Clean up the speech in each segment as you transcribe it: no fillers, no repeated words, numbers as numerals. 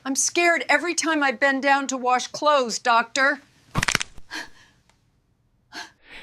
I'm scared every time I bend down to wash clothes, doctor.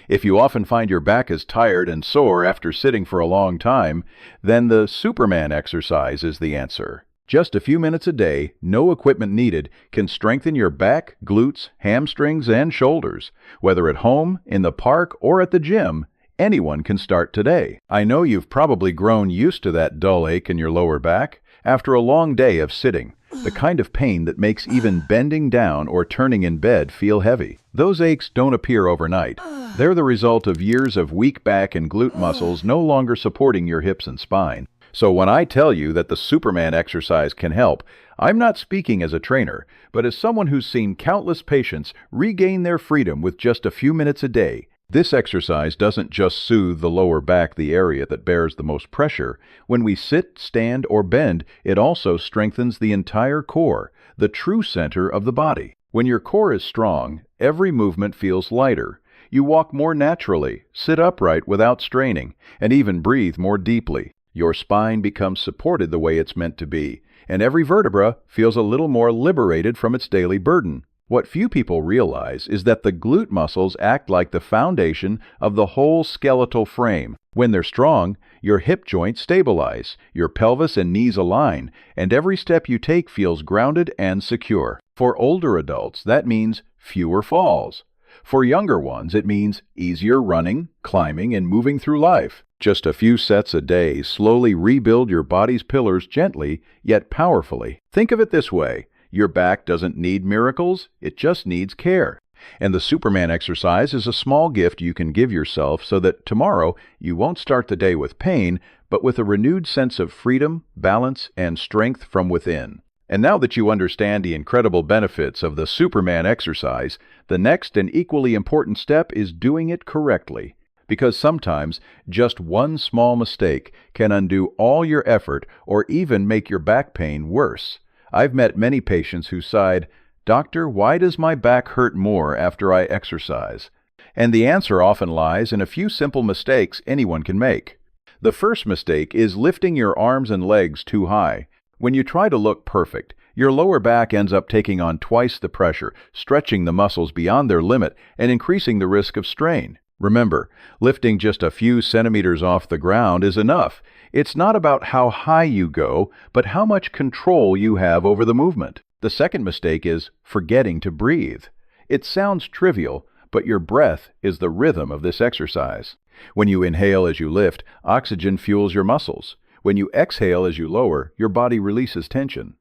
If you often find your back is tired and sore after sitting for a long time, then the Superman exercise is the answer. Just a few minutes a day, no equipment needed, can strengthen your back, glutes, hamstrings, and shoulders. Whether at home, in the park, or at the gym, anyone can start today. I know you've probably grown used to that dull ache in your lower back after a long day of sitting, the kind of pain that makes even bending down or turning in bed feel heavy. Those aches don't appear overnight. They're the result of years of weak back and glute muscles no longer supporting your hips and spine. So when I tell you that the Superman exercise can help, I'm not speaking as a trainer, but as someone who's seen countless patients regain their freedom with just a few minutes a day. This exercise doesn't just soothe the lower back, the area that bears the most pressure. When we sit, stand, or bend, it also strengthens the entire core, the true center of the body. When your core is strong, every movement feels lighter. You walk more naturally, sit upright without straining, and even breathe more deeply. Your spine becomes supported the way it's meant to be, and every vertebra feels a little more liberated from its daily burden. What few people realize is that the glute muscles act like the foundation of the whole skeletal frame. When they're strong, your hip joints stabilize, your pelvis and knees align, and every step you take feels grounded and secure. For older adults, that means fewer falls. For younger ones, it means easier running, climbing, and moving through life. Just a few sets a day slowly rebuild your body's pillars gently, yet powerfully. Think of it this way. Your back doesn't need miracles, it just needs care. And the Superman exercise is a small gift you can give yourself so that tomorrow you won't start the day with pain, but with a renewed sense of freedom, balance, and strength from within. And now that you understand the incredible benefits of the Superman exercise, the next and equally important step is doing it correctly. Because sometimes just one small mistake can undo all your effort or even make your back pain worse. I've met many patients who sighed, "Doctor, why does my back hurt more after I exercise?" And the answer often lies in a few simple mistakes anyone can make. The first mistake is lifting your arms and legs too high. When you try to look perfect, your lower back ends up taking on twice the pressure, stretching the muscles beyond their limit and increasing the risk of strain. Remember, lifting just a few centimeters off the ground is enough. It's not about how high you go, but how much control you have over the movement. The second mistake is forgetting to breathe. It sounds trivial, but your breath is the rhythm of this exercise. When you inhale as you lift, oxygen fuels your muscles. When you exhale as you lower, your body releases tension.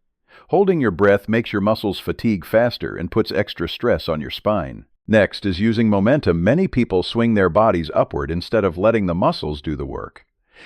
Holding your breath makes your muscles fatigue faster and puts extra stress on your spine. Next is using momentum. Many people swing their bodies upward instead of letting the muscles do the work.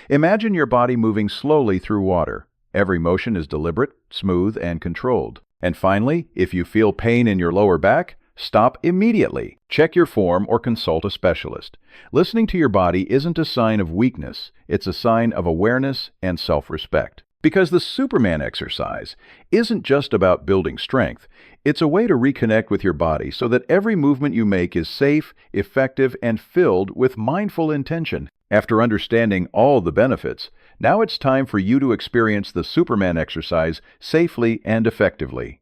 Imagine your body moving slowly through water. Every motion is deliberate, smooth, and controlled. And finally, if you feel pain in your lower back, stop immediately. Check your form or consult a specialist. Listening to your body isn't a sign of weakness, it's a sign of awareness and self-respect. Because the Superman exercise isn't just about building strength, it's a way to reconnect with your body so that every movement you make is safe, effective, and filled with mindful intention. After understanding all the benefits, now it's time for you to experience the Superman exercise safely and effectively.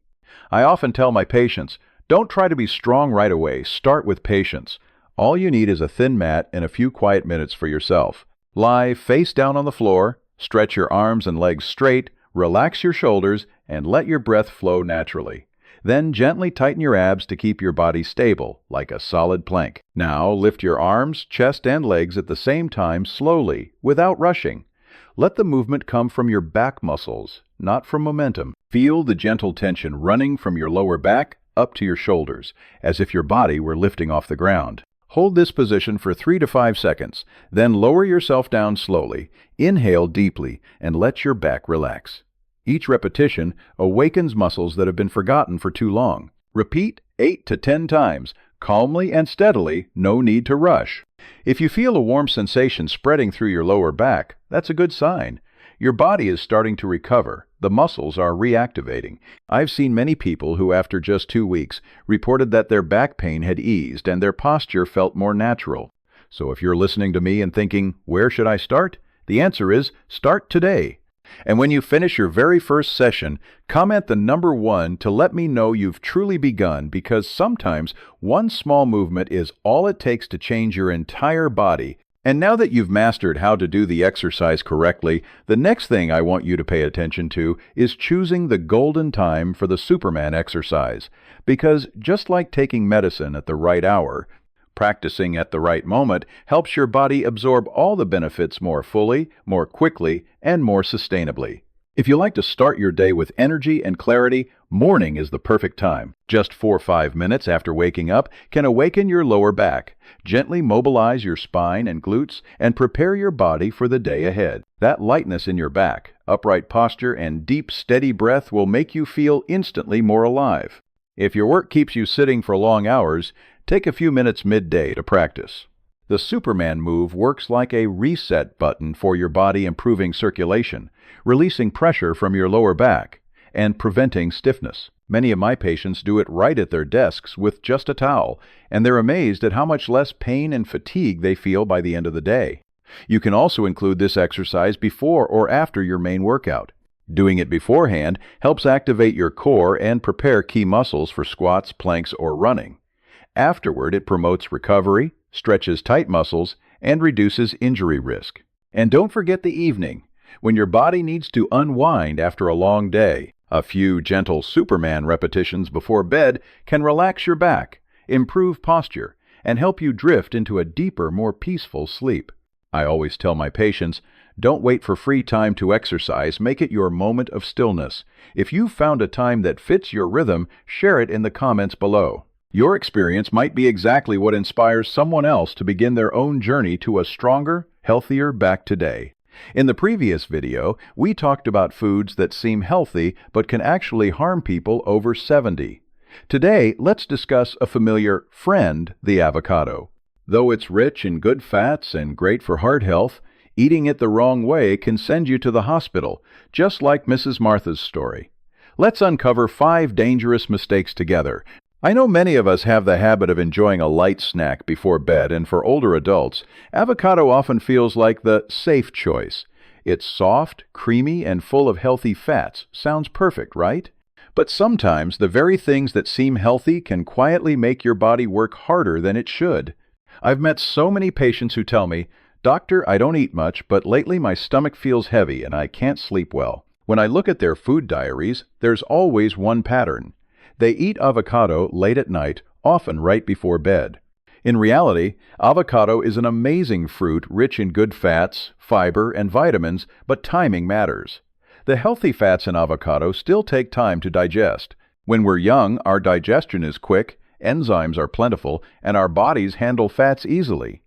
I often tell my patients, don't try to be strong right away, start with patience. All you need is a thin mat and a few quiet minutes for yourself. Lie face down on the floor, stretch your arms and legs straight, relax your shoulders, and let your breath flow naturally. Then gently tighten your abs to keep your body stable, like a solid plank. Now lift your arms, chest, and legs at the same time slowly, without rushing. Let the movement come from your back muscles, not from momentum. Feel the gentle tension running from your lower back up to your shoulders, as if your body were lifting off the ground. Hold this position for 3 to 5 seconds, then lower yourself down slowly, inhale deeply, and let your back relax. Each repetition awakens muscles that have been forgotten for too long. Repeat 8 to 10 times, calmly and steadily, no need to rush. If you feel a warm sensation spreading through your lower back, that's a good sign. Your body is starting to recover. The muscles are reactivating. I've seen many people who, after just 2 weeks, reported that their back pain had eased and their posture felt more natural. So if you're listening to me and thinking, where should I start? The answer is, start today. And when you finish your very first session, comment the number 1 to let me know you've truly begun, because sometimes one small movement is all it takes to change your entire body. And now that you've mastered how to do the exercise correctly, the next thing I want you to pay attention to is choosing the golden time for the Superman exercise. Because just like taking medicine at the right hour, practicing at the right moment helps your body absorb all the benefits more fully, more quickly, and more sustainably. If you like to start your day with energy and clarity, morning is the perfect time. Just 4 or 5 minutes after waking up can awaken your lower back, gently mobilize your spine and glutes, and prepare your body for the day ahead. That lightness in your back, upright posture, and deep, steady breath will make you feel instantly more alive. If your work keeps you sitting for long hours, take a few minutes midday to practice. The Superman move works like a reset button for your body, improving circulation, releasing pressure from your lower back, and preventing stiffness. Many of my patients do it right at their desks with just a towel, and they're amazed at how much less pain and fatigue they feel by the end of the day. You can also include this exercise before or after your main workout. Doing it beforehand helps activate your core and prepare key muscles for squats, planks, or running. Afterward, it promotes recovery, stretches tight muscles, and reduces injury risk. And don't forget the evening, when your body needs to unwind after a long day. A few gentle Superman repetitions before bed can relax your back, improve posture, and help you drift into a deeper, more peaceful sleep. I always tell my patients, don't wait for free time to exercise, make it your moment of stillness. If you've found a time that fits your rhythm, share it in the comments below. Your experience might be exactly what inspires someone else to begin their own journey to a stronger, healthier back today. In the previous video, we talked about foods that seem healthy but can actually harm people over 70. Today, let's discuss a familiar friend, the avocado. Though it's rich in good fats and great for heart health, eating it the wrong way can send you to the hospital, just like Mrs. Martha's story. Let's uncover 5 dangerous mistakes together. I know many of us have the habit of enjoying a light snack before bed, and for older adults, avocado often feels like the safe choice. It's soft, creamy, and full of healthy fats. Sounds perfect, right? But sometimes the very things that seem healthy can quietly make your body work harder than it should. I've met so many patients who tell me, "Doctor, I don't eat much, but lately my stomach feels heavy and I can't sleep well." When I look at their food diaries, there's always one pattern. They eat avocado late at night, often right before bed. In reality, avocado is an amazing fruit rich in good fats, fiber, and vitamins, but timing matters. The healthy fats in avocado still take time to digest. When we're young, our digestion is quick, enzymes are plentiful, and our bodies handle fats easily.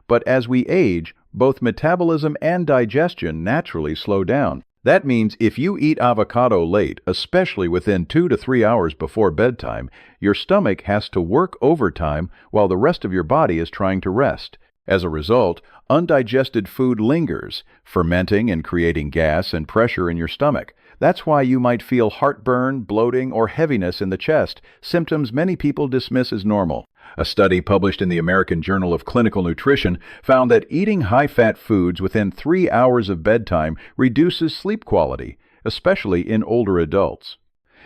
But as we age, both metabolism and digestion naturally slow down. That means if you eat avocado late, especially within 2 to 3 hours before bedtime, your stomach has to work overtime while the rest of your body is trying to rest. As a result, undigested food lingers, fermenting and creating gas and pressure in your stomach. That's why you might feel heartburn, bloating, or heaviness in the chest, symptoms many people dismiss as normal. A study published in the American Journal of Clinical Nutrition found that eating high-fat foods within 3 hours of bedtime reduces sleep quality, especially in older adults.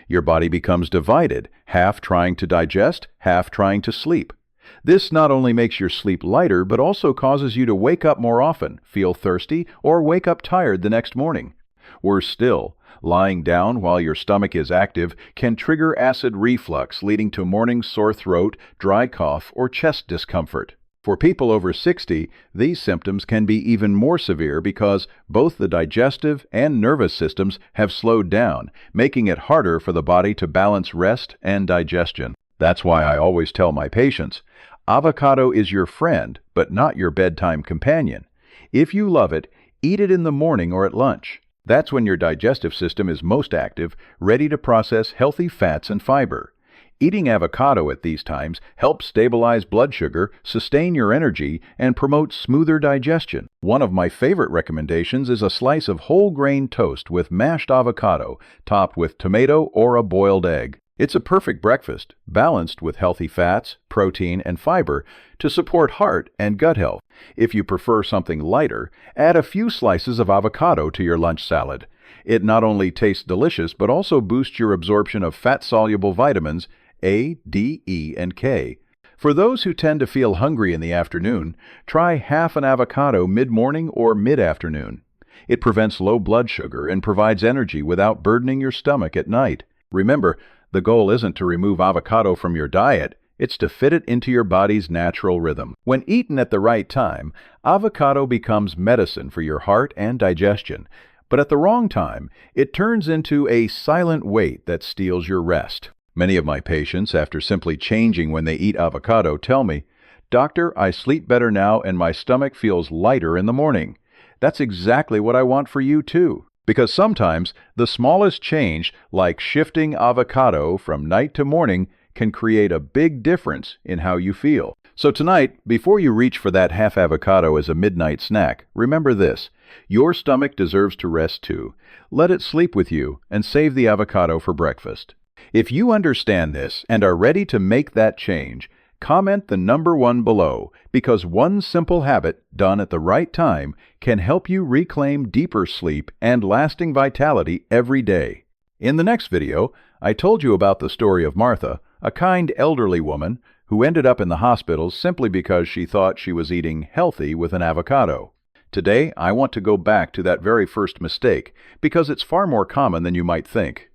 Your body becomes divided, half trying to digest, half trying to sleep. This not only makes your sleep lighter, but also causes you to wake up more often, feel thirsty, or wake up tired the next morning. Worse still, lying down while your stomach is active can trigger acid reflux, leading to morning sore throat, dry cough, or chest discomfort. For people over 60, these symptoms can be even more severe because both the digestive and nervous systems have slowed down, making it harder for the body to balance rest and digestion. That's why I always tell my patients, avocado is your friend, but not your bedtime companion. If you love it, eat it in the morning or at lunch. That's when your digestive system is most active, ready to process healthy fats and fiber. Eating avocado at these times helps stabilize blood sugar, sustain your energy, and promote smoother digestion. One of my favorite recommendations is a slice of whole grain toast with mashed avocado, topped with tomato or a boiled egg. It's a perfect breakfast, balanced with healthy fats, protein, and fiber to support heart and gut health. If you prefer something lighter, add a few slices of avocado to your lunch salad. It not only tastes delicious, but also boosts your absorption of fat-soluble vitamins A, D, E, and K. For those who tend to feel hungry in the afternoon, try half an avocado mid-morning or mid-afternoon. It prevents low blood sugar and provides energy without burdening your stomach at night. Remember, the goal isn't to remove avocado from your diet, it's to fit it into your body's natural rhythm. When eaten at the right time, avocado becomes medicine for your heart and digestion. But at the wrong time, it turns into a silent weight that steals your rest. Many of my patients, after simply changing when they eat avocado, tell me, "Doctor, I sleep better now and my stomach feels lighter in the morning." That's exactly what I want for you too. Because sometimes the smallest change, like shifting avocado from night to morning, can create a big difference in how you feel. So tonight, before you reach for that half avocado as a midnight snack, remember this: your stomach deserves to rest too. Let it sleep with you and save the avocado for breakfast. If you understand this and are ready to make that change, comment the number 1 below, because one simple habit done at the right time can help you reclaim deeper sleep and lasting vitality every day. In the next video, I told you about the story of Martha, a kind elderly woman who ended up in the hospital simply because she thought she was eating healthy with an avocado. Today, I want to go back to that very first mistake, because it's far more common than you might think.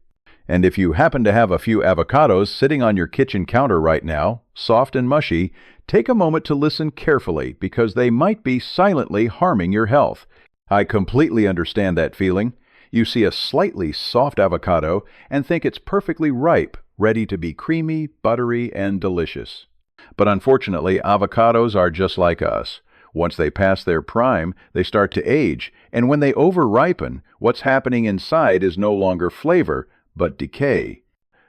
And if you happen to have a few avocados sitting on your kitchen counter right now, soft and mushy, take a moment to listen carefully, because they might be silently harming your health. I completely understand that feeling. You see a slightly soft avocado and think it's perfectly ripe, ready to be creamy, buttery, and delicious. But unfortunately, avocados are just like us. Once they pass their prime, they start to age, and when they over-ripen, what's happening inside is no longer flavor, but decay.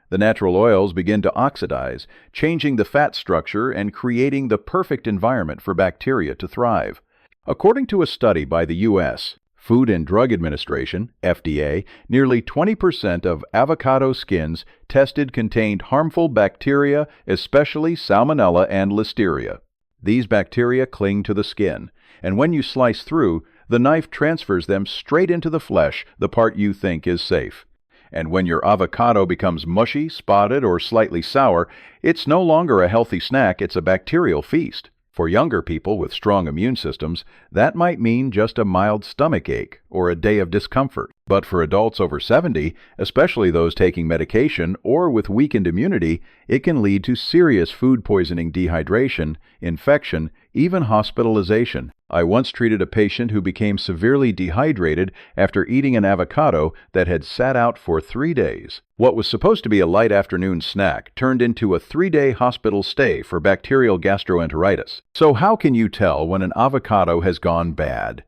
The natural oils begin to oxidize, changing the fat structure and creating the perfect environment for bacteria to thrive. According to a study by the U.S. Food and Drug Administration, FDA, nearly 20% of avocado skins tested contained harmful bacteria, especially Salmonella and Listeria. These bacteria cling to the skin, and when you slice through, the knife transfers them straight into the flesh, the part you think is safe. And when your avocado becomes mushy, spotted, or slightly sour, it's no longer a healthy snack, it's a bacterial feast. For younger people with strong immune systems, that might mean just a mild stomach ache or a day of discomfort. But for adults over 70, especially those taking medication or with weakened immunity, it can lead to serious food poisoning, dehydration, infection, even hospitalization. I once treated a patient who became severely dehydrated after eating an avocado that had sat out for 3 days. What was supposed to be a light afternoon snack turned into a 3-day hospital stay for bacterial gastroenteritis. So how can you tell when an avocado has gone bad?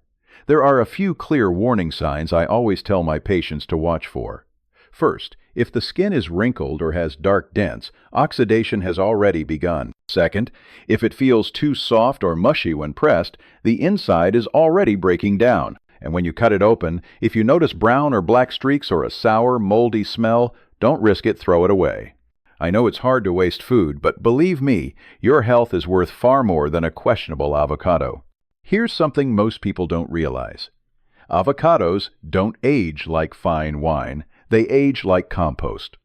There are a few clear warning signs I always tell my patients to watch for. First, if the skin is wrinkled or has dark dents, oxidation has already begun. Second, if it feels too soft or mushy when pressed, the inside is already breaking down. And when you cut it open, if you notice brown or black streaks or a sour, moldy smell, don't risk it, throw it away. I know it's hard to waste food, but believe me, your health is worth far more than a questionable avocado. Here's something most people don't realize. Avocados don't age like fine wine. They age like compost.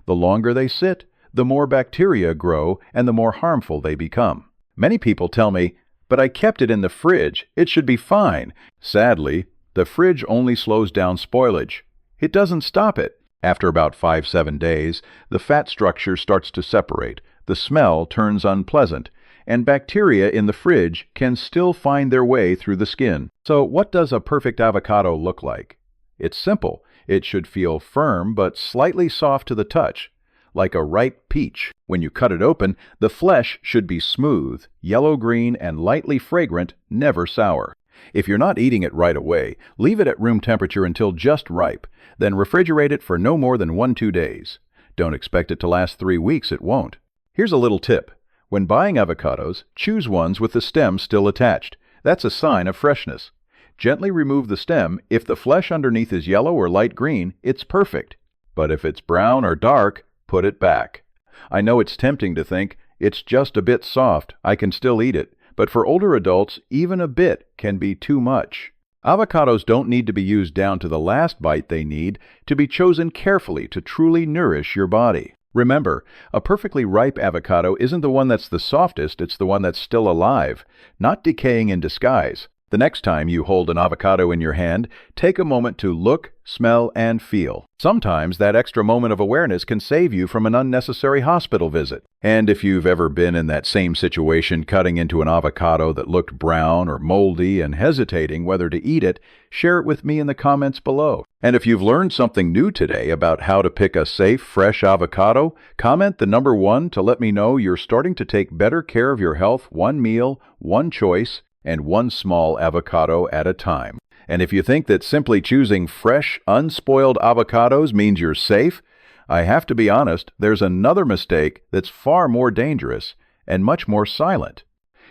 The longer they sit, the more bacteria grow and the more harmful they become. Many people tell me, "But I kept it in the fridge. It should be fine." Sadly, the fridge only slows down spoilage. It doesn't stop it. After about 5-7 days, the fat structure starts to separate, the smell turns unpleasant, and bacteria in the fridge can still find their way through the skin. So what does a perfect avocado look like? It's simple. It should feel firm but slightly soft to the touch, like a ripe peach. When you cut it open, the flesh should be smooth, yellow-green, and lightly fragrant, never sour. If you're not eating it right away, leave it at room temperature until just ripe, then refrigerate it for no more than 1-2 days. Don't expect it to last 3 weeks, it won't. Here's a little tip. When buying avocados, choose ones with the stem still attached. That's a sign of freshness. Gently remove the stem. If the flesh underneath is yellow or light green, it's perfect. But if it's brown or dark, put it back. I know it's tempting to think, It's just a bit soft. I can still eat it. But for older adults, even a bit can be too much. Avocados don't need to be used down to the last bite. They need to be chosen carefully to truly nourish your body. Remember, a perfectly ripe avocado isn't the one that's the softest, it's the one that's still alive, not decaying in disguise. The next time you hold an avocado in your hand, take a moment to look, smell, and feel. Sometimes that extra moment of awareness can save you from an unnecessary hospital visit. And if you've ever been in that same situation, cutting into an avocado that looked brown or moldy and hesitating whether to eat it, share it with me in the comments below. And if you've learned something new today about how to pick a safe, fresh avocado, comment the number 1 to let me know you're starting to take better care of your health, one meal, one choice, and one small avocado at a time. And if you think that simply choosing fresh, unspoiled avocados means you're safe, I have to be honest, there's another mistake that's far more dangerous and much more silent.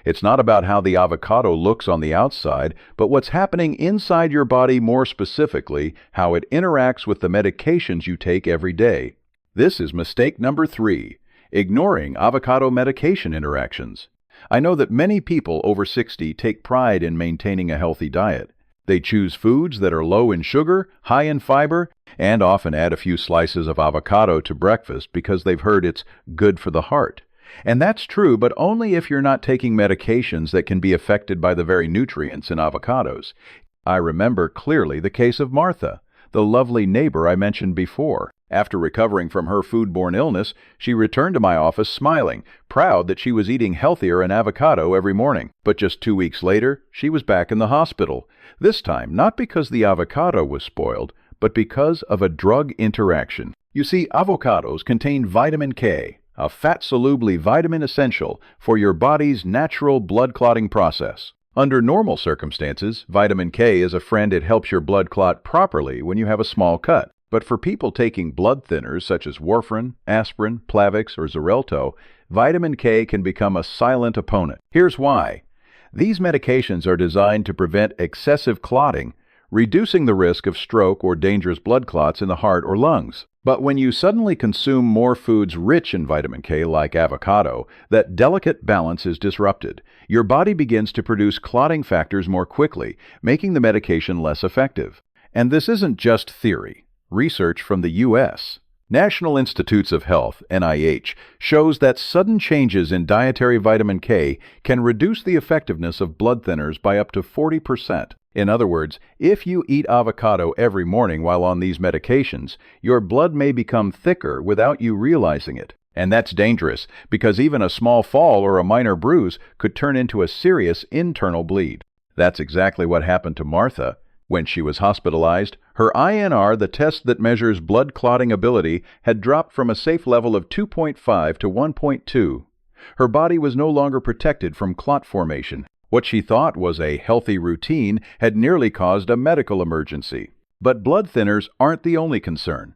It's not about how the avocado looks on the outside, but what's happening inside your body, more specifically, how it interacts with the medications you take every day. This is mistake number 3, ignoring avocado medication interactions. I know that many people over 60 take pride in maintaining a healthy diet. They choose foods that are low in sugar, high in fiber, and often add a few slices of avocado to breakfast because they've heard it's good for the heart. And that's true, but only if you're not taking medications that can be affected by the very nutrients in avocados. I remember clearly the case of Martha, the lovely neighbor I mentioned before. After recovering from her foodborne illness, she returned to my office smiling, proud that she was eating healthier and avocado every morning. But just 2 weeks later, she was back in the hospital. This time, not because the avocado was spoiled, but because of a drug interaction. You see, avocados contain vitamin K, a fat-soluble vitamin essential for your body's natural blood clotting process. Under normal circumstances, vitamin K is a friend. It helps your blood clot properly when you have a small cut. But for people taking blood thinners such as warfarin, aspirin, Plavix, or Xarelto, vitamin K can become a silent opponent. Here's why. These medications are designed to prevent excessive clotting, reducing the risk of stroke or dangerous blood clots in the heart or lungs. But when you suddenly consume more foods rich in vitamin K, like avocado, that delicate balance is disrupted. Your body begins to produce clotting factors more quickly, making the medication less effective. And this isn't just theory. Research from the U.S. National Institutes of Health, NIH, shows that sudden changes in dietary vitamin K can reduce the effectiveness of blood thinners by up to 40%. In other words, if you eat avocado every morning while on these medications, your blood may become thicker without you realizing it. And that's dangerous, because even a small fall or a minor bruise could turn into a serious internal bleed. That's exactly what happened to Martha. When she was hospitalized, her INR, the test that measures blood clotting ability, had dropped from a safe level of 2.5 to 1.2. Her body was no longer protected from clot formation. What she thought was a healthy routine had nearly caused a medical emergency. But blood thinners aren't the only concern.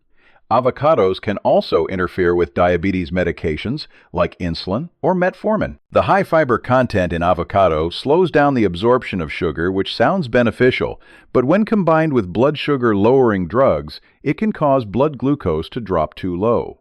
Avocados can also interfere with diabetes medications like insulin or metformin. The high fiber content in avocado slows down the absorption of sugar, which sounds beneficial, but when combined with blood sugar lowering drugs, it can cause blood glucose to drop too low.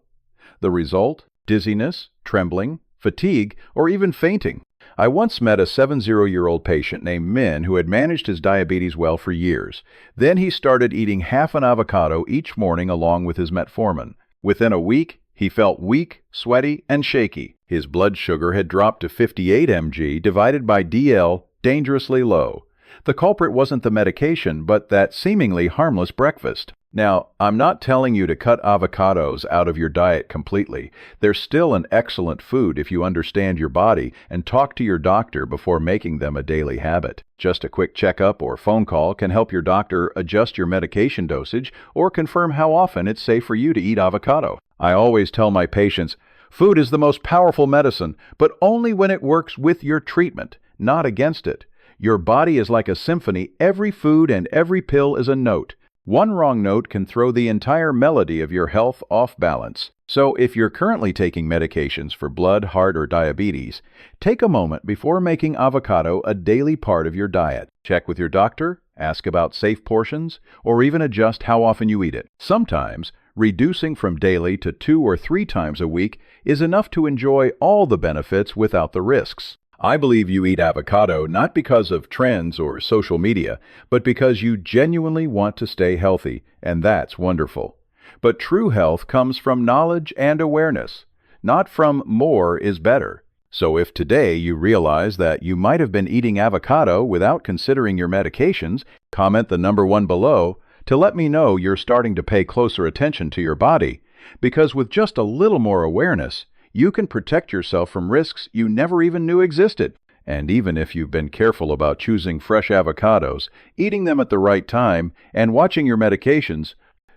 The result? Dizziness, trembling, fatigue, or even fainting. I once met a 70-year-old patient named Min who had managed his diabetes well for years. Then he started eating half an avocado each morning along with his metformin. Within a week, he felt weak, sweaty, and shaky. His blood sugar had dropped to 58 mg divided by DL, dangerously low. The culprit wasn't the medication, but that seemingly harmless breakfast. Now, I'm not telling you to cut avocados out of your diet completely. They're still an excellent food if you understand your body and talk to your doctor before making them a daily habit. Just a quick checkup or phone call can help your doctor adjust your medication dosage or confirm how often it's safe for you to eat avocado. I always tell my patients, food is the most powerful medicine, but only when it works with your treatment, not against it. Your body is like a symphony. Every food and every pill is a note. One wrong note can throw the entire melody of your health off balance. So if you're currently taking medications for blood, heart, or diabetes, take a moment before making avocado a daily part of your diet. Check with your doctor, ask about safe portions, or even adjust how often you eat it. Sometimes, Reducing from daily to 2 or 3 times a week is enough to enjoy all the benefits without the risks. I believe you eat avocado not because of trends or social media, but because you genuinely want to stay healthy, and that's wonderful. But true health comes from knowledge and awareness, not from more is better. So if today you realize that you might have been eating avocado without considering your medications, comment the number 1 below to let me know you're starting to pay closer attention to your body, because with just a little more awareness, you can protect yourself from risks you never even knew existed. And even if you've been careful about choosing fresh avocados, eating them at the right time, and watching your medications,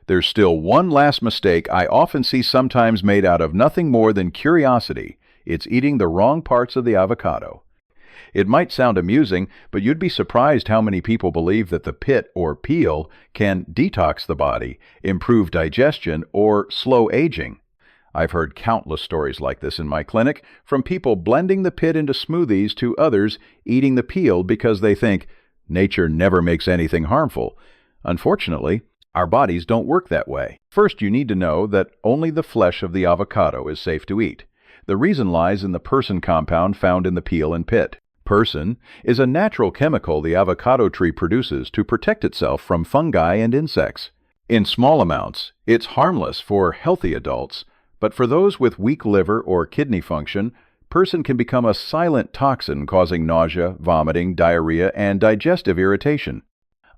there's still one last mistake I often see sometimes made out of nothing more than curiosity. It's eating the wrong parts of the avocado. It might sound amusing, but you'd be surprised how many people believe that the pit or peel can detox the body, improve digestion, or slow aging. I've heard countless stories like this in my clinic, from people blending the pit into smoothies to others eating the peel because they think nature never makes anything harmful. Unfortunately, our bodies don't work that way. First, you need to know that only the flesh of the avocado is safe to eat. The reason lies in the persin compound found in the peel and pit. Persin is a natural chemical the avocado tree produces to protect itself from fungi and insects. In small amounts, it's harmless for healthy adults, but for those with weak liver or kidney function, persin can become a silent toxin causing nausea, vomiting, diarrhea, and digestive irritation.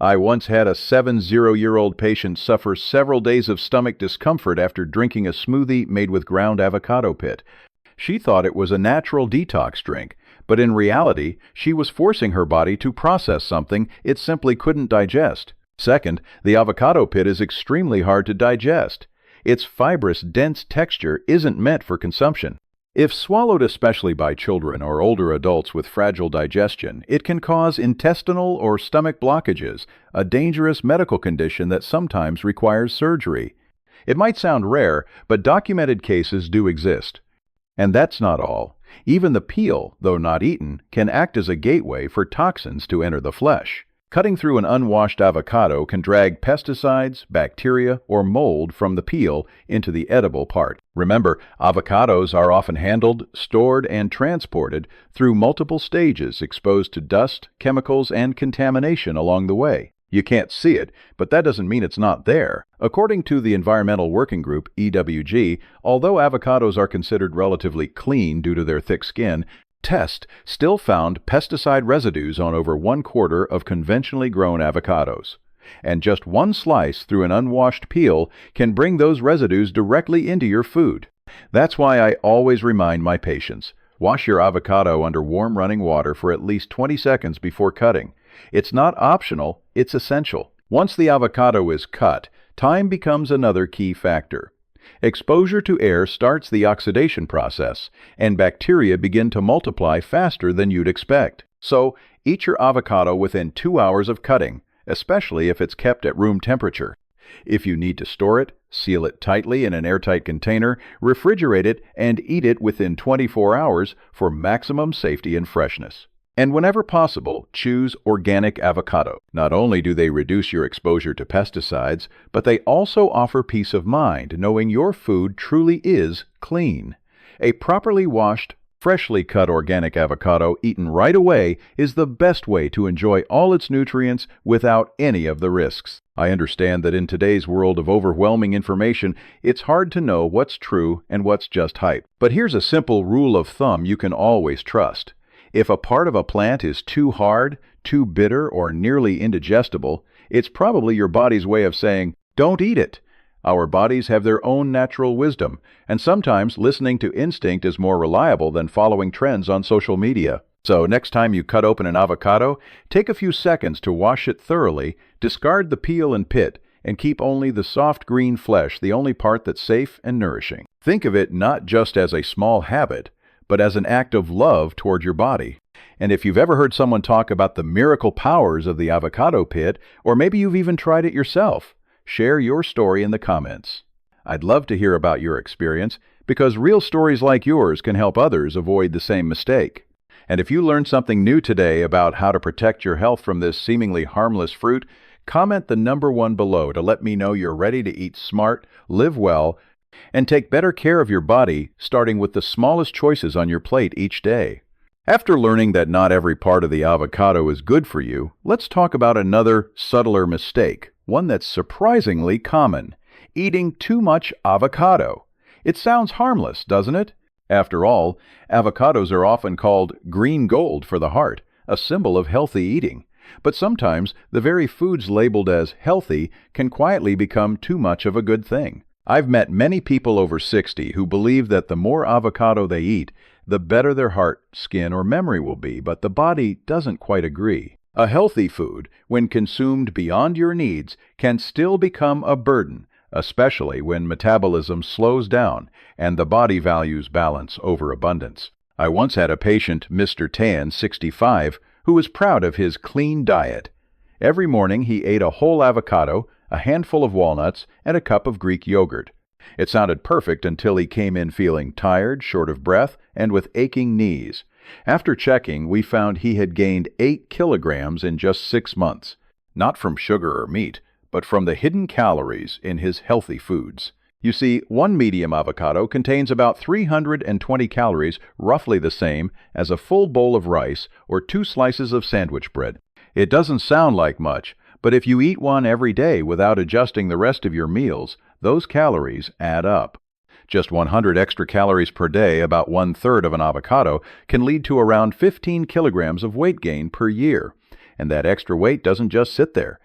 I once had a 70-year-old patient suffer several days of stomach discomfort after drinking a smoothie made with ground avocado pit. She thought it was a natural detox drink, but in reality, she was forcing her body to process something it simply couldn't digest. Second, the avocado pit is extremely hard to digest. Its fibrous, dense texture isn't meant for consumption. If swallowed especially by children or older adults with fragile digestion, it can cause intestinal or stomach blockages, a dangerous medical condition that sometimes requires surgery. It might sound rare, but documented cases do exist. And that's not all. Even the peel, though not eaten, can act as a gateway for toxins to enter the flesh. Cutting through an unwashed avocado can drag pesticides, bacteria, or mold from the peel into the edible part. Remember, avocados are often handled, stored, and transported through multiple stages exposed to dust, chemicals, and contamination along the way. You can't see it, but that doesn't mean it's not there. According to the Environmental Working Group, EWG, although avocados are considered relatively clean due to their thick skin, tests still found pesticide residues on over 1/4 of conventionally grown avocados. And just one slice through an unwashed peel can bring those residues directly into your food. That's why I always remind my patients, wash your avocado under warm running water for at least 20 seconds before cutting. It's not optional, it's essential. Once the avocado is cut, time becomes another key factor. Exposure to air starts the oxidation process, and bacteria begin to multiply faster than you'd expect. So, eat your avocado within 2 hours of cutting, especially if it's kept at room temperature. If you need to store it, seal it tightly in an airtight container, refrigerate it, and eat it within 24 hours for maximum safety and freshness. And whenever possible, choose organic avocado. Not only do they reduce your exposure to pesticides, but they also offer peace of mind knowing your food truly is clean. A properly washed, freshly cut organic avocado eaten right away is the best way to enjoy all its nutrients without any of the risks. I understand that in today's world of overwhelming information, it's hard to know what's true and what's just hype. But here's a simple rule of thumb you can always trust. If a part of a plant is too hard, too bitter, or nearly indigestible, it's probably your body's way of saying, "Don't eat it." Our bodies have their own natural wisdom, and sometimes listening to instinct is more reliable than following trends on social media. So next time you cut open an avocado, take a few seconds to wash it thoroughly, discard the peel and pit, and keep only the soft green flesh, the only part that's safe and nourishing. Think of it not just as a small habit, but as an act of love toward your body. And if you've ever heard someone talk about the miracle powers of the avocado pit, or maybe you've even tried it yourself, share your story in the comments. I'd love to hear about your experience, because real stories like yours can help others avoid the same mistake. And if you learned something new today about how to protect your health from this seemingly harmless fruit, Comment the number one below to let me know you're ready to eat smart, live well, and take better care of your body, starting with the smallest choices on your plate each day. After learning that not every part of the avocado is good for you, let's talk about another, subtler mistake, one that's surprisingly common: eating too much avocado. It sounds harmless, doesn't it? After all, avocados are often called green gold for the heart, a symbol of healthy eating. But sometimes the very foods labeled as healthy can quietly become too much of a good thing. I've met many people over 60 who believe that the more avocado they eat, the better their heart, skin, or memory will be, but the body doesn't quite agree. A healthy food, when consumed beyond your needs, can still become a burden, especially when metabolism slows down and the body values balance over abundance. I once had a patient, Mr. Tan, 65, who was proud of his clean diet. Every morning he ate a whole avocado, a handful of walnuts, and a cup of Greek yogurt. It sounded perfect until he came in feeling tired, short of breath, and with aching knees. After checking, we found he had gained 8 kilograms in just 6 months, not from sugar or meat, but from the hidden calories in his healthy foods. You see, one medium avocado contains about 320 calories, roughly the same as a full bowl of rice or 2 slices of sandwich bread. It doesn't sound like much, but if you eat one every day without adjusting the rest of your meals, those calories add up. Just 100 extra calories per day, about 1/3 of an avocado, can lead to around 15 kilograms of weight gain per year. And that extra weight doesn't just sit there.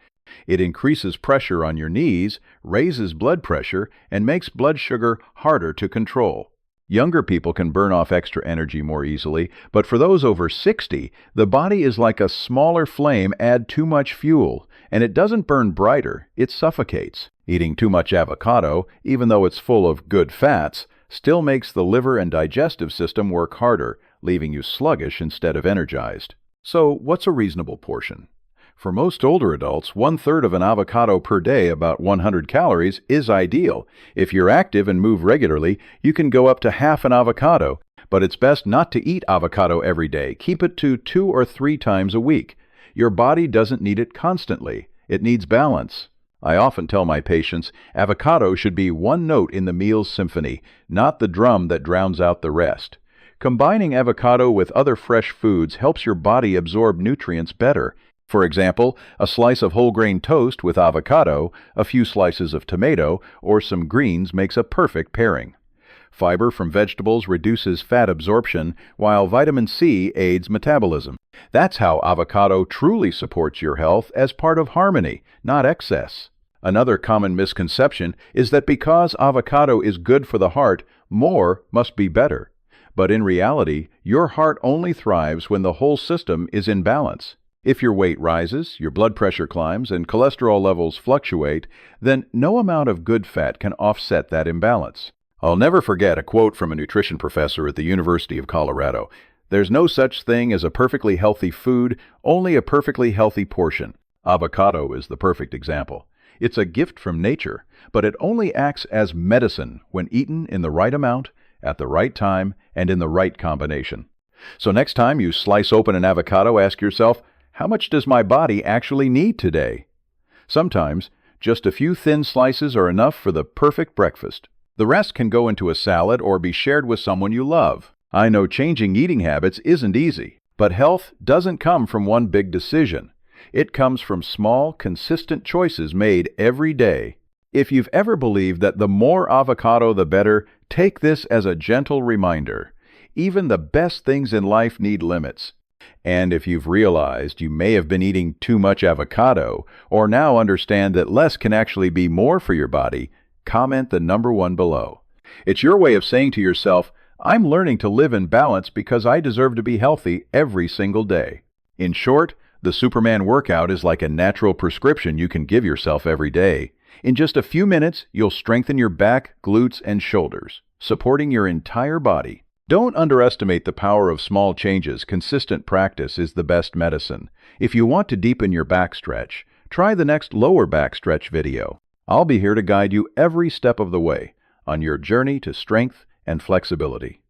It increases pressure on your knees, raises blood pressure, and makes blood sugar harder to control. Younger people can burn off extra energy more easily, but for those over 60, the body is like a smaller flame. Add too much fuel, and it doesn't burn brighter, it suffocates. Eating too much avocado, even though it's full of good fats, still makes the liver and digestive system work harder, leaving you sluggish instead of energized. So, what's a reasonable portion? For most older adults, 1/3 of an avocado per day, about 100 calories, is ideal. If you're active and move regularly, you can go up to half an avocado, but it's best not to eat avocado every day. Keep it to 2 or 3 times a week. Your body doesn't need it constantly. It needs balance. I often tell my patients, avocado should be one note in the meal's symphony, not the drum that drowns out the rest. Combining avocado with other fresh foods helps your body absorb nutrients better. For example, a slice of whole grain toast with avocado, a few slices of tomato, or some greens makes a perfect pairing. Fiber from vegetables reduces fat absorption, while vitamin C aids metabolism. That's how avocado truly supports your health, as part of harmony, not excess. Another common misconception is that because avocado is good for the heart, more must be better. But in reality, your heart only thrives when the whole system is in balance. If your weight rises, your blood pressure climbs, and cholesterol levels fluctuate, then no amount of good fat can offset that imbalance. I'll never forget a quote from a nutrition professor at the University of Colorado. "There's no such thing as a perfectly healthy food, only a perfectly healthy portion." Avocado is the perfect example. It's a gift from nature, but it only acts as medicine when eaten in the right amount, at the right time, and in the right combination. So next time you slice open an avocado, ask yourself, how much does my body actually need today? Sometimes, just a few thin slices are enough for the perfect breakfast. The rest can go into a salad or be shared with someone you love. I know changing eating habits isn't easy, but health doesn't come from one big decision. It comes from small, consistent choices made every day. If you've ever believed that the more avocado the better, take this as a gentle reminder. Even the best things in life need limits. And if you've realized you may have been eating too much avocado, or now understand that less can actually be more for your body, comment the number one below. It's your way of saying to yourself, I'm learning to live in balance because I deserve to be healthy every single day. In short, the Superman workout is like a natural prescription you can give yourself every day. In just a few minutes, you'll strengthen your back, glutes, and shoulders, supporting your entire body. Don't underestimate the power of small changes. Consistent practice is the best medicine. If you want to deepen your back stretch, try the next lower back stretch video. I'll be here to guide you every step of the way on your journey to strength and flexibility.